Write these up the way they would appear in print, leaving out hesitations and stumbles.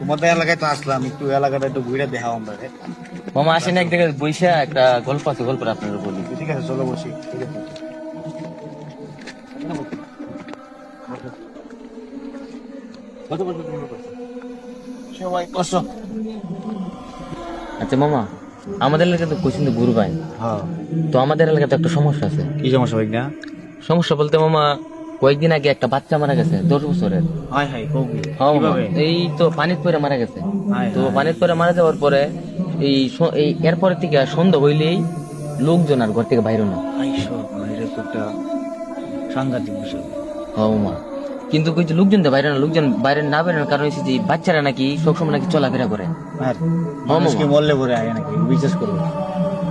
তোমাদের এলাকায় তো আসলাম, একটু এলাকাটা একটু ঘুরে দেখাও আমরা। মামা আসেন এক জায়গায় বইসা একটা গল্প আছে, গল্পটা আপনার বলি। ঠিক আছে, চলো বসি। ঠিক আছে, সবাই বসো। আচ্ছা মামা, আমাদের এলাকায় তো কোচিং তো গুরু ভাই, হ্যাঁ, তো আমাদের এলাকাতে একটা সমস্যা আছে। কি সমস্যা ভাই না? সমস্যা বলতে মামা, কয়েকদিন আগে একটা বাচ্চা মারা গেছে 10 বছরের। হাই হাই, কবি হ্যাঁ মামা, কিভাবে? এই তো পানির পরে মারা গেছে। হাই তো হাই। পানির পরে মারা যাওয়ার পরে এই এরপরের থেকে সন্ধ্যা হইলেই লোকজন আর ঘর থেকে বাইরে না। আইসো, এটা তো একটা সাংঘাতিক বিষয়। হ্যাঁ মামা, কিন্তু কিছু লোকজন তো বাইরে না, লোকজন বাইরে না বেরোনোর কারণ হচ্ছে যে বাচ্চারা নাকি সবসময় নাকি চলাফেরা করে। আর মামা। মানুষকে মরলে পরে আগে নাকি বিশ্বাস করবো?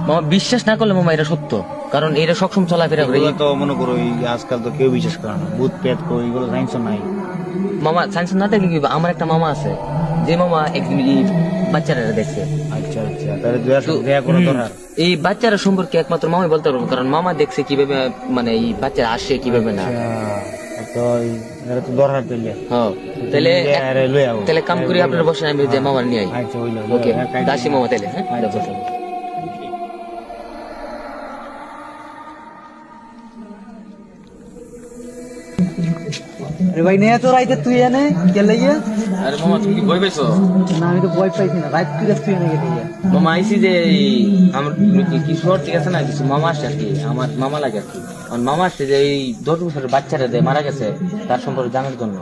মামা বিশ্বাস না করলে মামা এটা সত্য, কারণ এরা সবসময় চলাফেরা করে। এগুলো তো মনে করো এই আজকাল তো কেউ বিশ্বাস করে না, ভূত পেট কো এগুলো সাইন্স নাই। মামা সায়েন্স না দেখলে কি হবে? আমার একটা মামা আছে, যে মামা একদিন এই বাচ্চারা দেখছে। আচ্ছা আচ্ছা, তাহলে দেয়া করে দরকার। এই বাচ্চারা সম্পর্কে একমাত্র মামাই বলতে পারবো, কারণ মামা দেখছে কিভাবে মানে এই বাচ্চারা আসে কিভাবে না। তো এটা তো দরকার পেলে। হ্যাঁ, তাহলে তাহলে কাম করি, আপনার বসেন, আমি যে মামার নিয়ে আই। আচ্ছা ওইলো ওকে, দাসি মামা তাহলে। হ্যাঁ, বসেন। আরে ভাই নেয়া তো রাইতে তুই এনে গেলে গিয়ে। আরে মামা, তুমি কি ভয় পেয়েছো? না আমি তো ভয় পাইছি না, রাইত তুই এনে গেলে গিয়ে। মামা আইসি যে আমার কিশোর ঠিক আছে না, কিছু মামা আসছে আর কি, আমার মামা লাগে আর কি। আমার মামা আসছে যে এই 10 বছরের বাচ্চারা যে মারা গেছে তার সম্পর্কে জানার জন্য।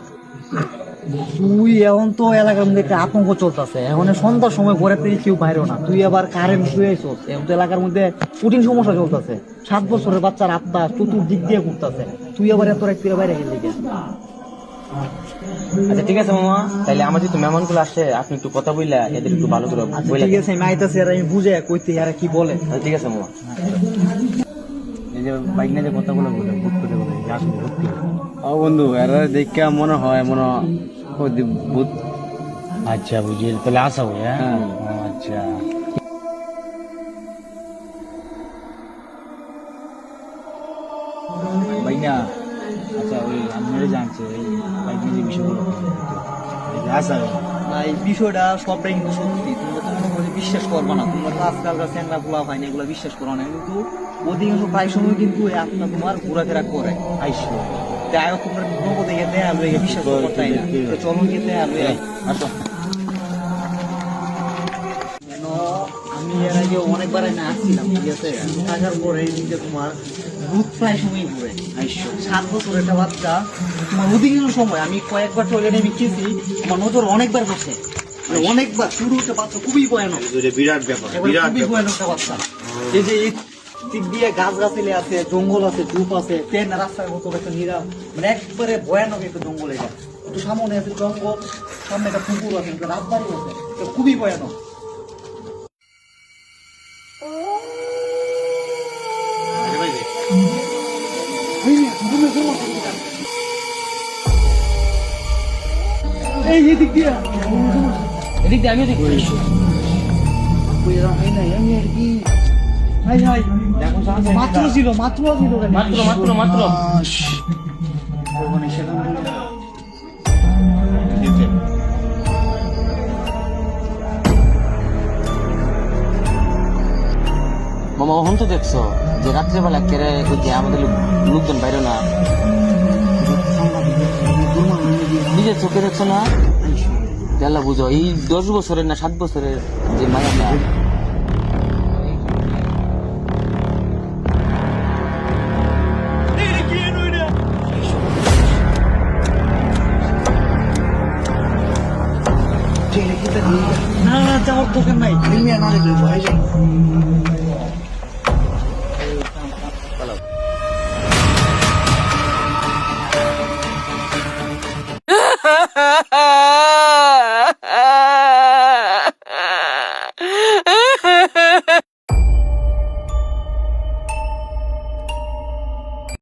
তুই এখন তো এলাকার মধ্যে একটা আতঙ্ক চলতেছে, এখন সন্ধ্যার সময় ঘরে থেকে কেউ বাইরেও না, তুই আবার কারেন্ট তুই আইসো, এখন তো এলাকার মধ্যে কঠিন সমস্যা চলতেছে। 7 বছরের বাচ্চার আত্মা চতুর্দিক দিয়ে ঘুরতেছে, তুই আবার এত রাত তুই বাইরে গেলি গিয়ে। আচ্ছা ঠিক আছে মামা, তাহলে আমার যেহেতু মেহমান গুলো আসছে, আপনি একটু কথা বললা এদের একটু ভালো করে আচ্ছা বইলা ঠিক আছে, আমি আইতাছি, আর আমি বুঝে কইতে আর কি বলে। আচ্ছা, ঠিক আছে মামা। এই যে বাইক নিয়ে যে কথাগুলো বলে ভূত পেটে বলে আসলে সত্যি। ও বন্ধু, এরা দেখে মনে হয় ভূত। আচ্ছা বুঝি, তাহলে আসা হয়। হ্যাঁ, ও, আচ্ছা। ভাই না, আচ্ছা ওই আপনারা জানছে এই বাইক নিয়ে যে বিষয়গুলো আসা হয়। না এই বিষয়টা সবটাই কিন্তু সত্যি, তোমরা তো মনে করে বিশ্বাস করবো না, তোমরা তো আজকালকার চ্যাংরা পোলা হয় না, এগুলো বিশ্বাস করো না, কিন্তু অধিকাংশ প্রায় সময় কিন্তু এই আত্মা তোমার ঘোরাফেরা করে। আইসো তাই তোমরা নগদে গিয়ে দেয়া লয়ে বিশ্বাস করতে না, তো চলো গিয়ে দেয়া লয়ে আসো। কেন আমি এর আগে অনেকবার না আসছিলাম, ঠিক আছে, থাকার পরে এই যে তোমার ভূত প্রায় সময় ঘুরে। 7 বছরের একটা বাচ্চা তোমার অধিকাংশ সময় আমি কয়েকবার টয়লেটে আমি গেছি, আমার নজর অনেকবার বসে, মানে অনেকবার শুরু হতে বাচ্চা খুবই ভয়ানক, এটা বিরাট ব্যাপার, একেবারে বিরাট খুবই ব্যাপার। ভয়ানক একটা বাচ্চা। এই যে এই দিক দিয়ে গাছ গাছালি আছে, জঙ্গল আছে, ধূপ আছে, ট্রেন রাস্তার মতো একটা নিরাম, মানে একবারে ভয়ানক একটা জঙ্গল। এটা একটু সামনে আছে জঙ্গল, সামনে একটা পুকুর আছে, একটা রাস্তারই আছে, এটা খুবই ভয়ানক। এই দিক দিয়ে এদিক দিয়ে আমিও দেখি। মাত্র ছিল, মাত্র ছিল, মাত্র মাত্র মাত্র মামা, ওখান তো দেখছো যে রাত্রেবেলা কেড়ে ওই যে আমাদের লোকজন বাইরে না, নিজের চোখে দেখছো না? আল্লাহ বুঝো, এই 10 বছরের না 7 বছরের যে মায়াটা। না না যাওয়ার দোকান নাই, না দেখলে ভয় যায়।